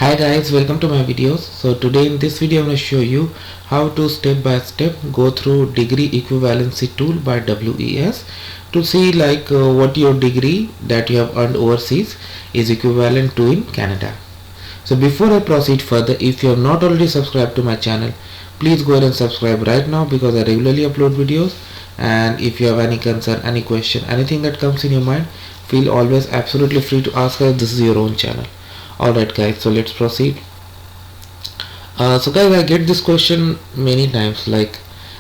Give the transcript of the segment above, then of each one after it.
Hi guys, welcome to my videos. So today in this video I'm going to show you how to step by step go through Degree Equivalency Tool by WES to see what your degree that you have earned overseas is equivalent to in Canada. So before I proceed further, if you have not already subscribed to my channel, please go ahead and subscribe right now because I regularly upload videos. And if you have any concern, any question, anything that comes in your mind, feel always absolutely free to ask us. This is your own channel. Alright guys, so let's proceed. So guys, I get this question many times, like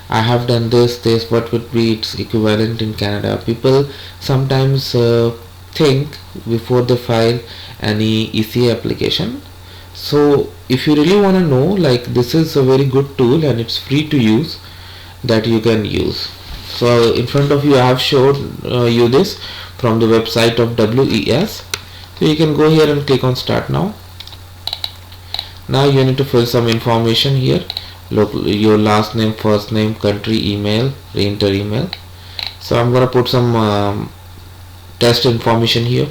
I have done this, what would be its equivalent in Canada? People sometimes think before they file any ECA application. So if you really want to know, like, this is a very good tool and it's free to use, that you can use. So in front of you I have showed you this from the website of WES. So you can go here and click on start now. Now you need to fill some information here. Look, your last name, first name, country, email, re-enter email. So I'm gonna put some test information here.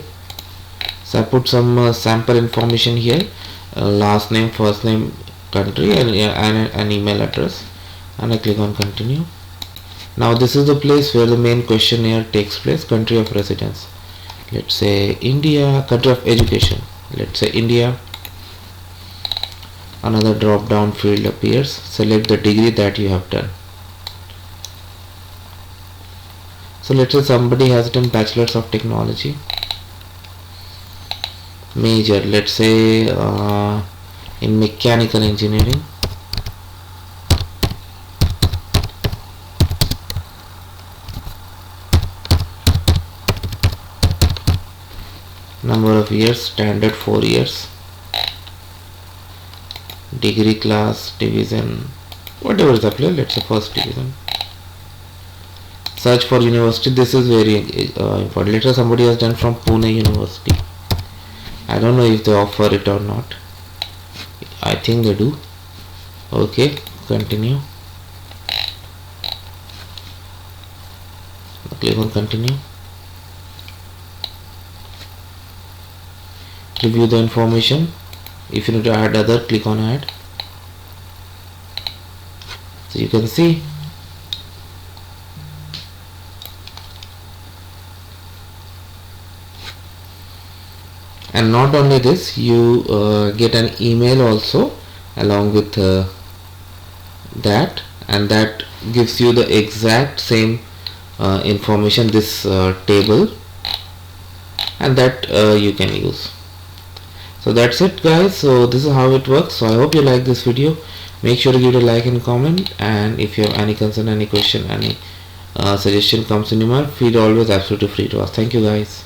So I put some sample information here, last name, first name, country, and an email address, and I click on continue. Now this is the place where the main questionnaire takes place. Country of residence, let's say India. Country of education, let's say India. Another drop down field appears. Select the degree that you have done. So let's say somebody has done Bachelor's of Technology. Major, let's say in mechanical engineering. Number of years, standard 4 years. Degree class, division, whatever is applicable, let's say first division. Search for university, this is very important. Later somebody has done from Pune University. I don't know if they offer it or not. I think they do. Okay, continue. Click on continue. Review the information. If you need to add other, click on add. So you can see and not only this, you get an email also along with that, and that gives you the exact same information, this table, and that you can use. So that's it guys. So this is how it works. So I hope you like this video. Make sure to give it a like and comment, and if you have any concern, any question, any suggestion comes in your mind, feel always absolutely free to ask. Thank you guys.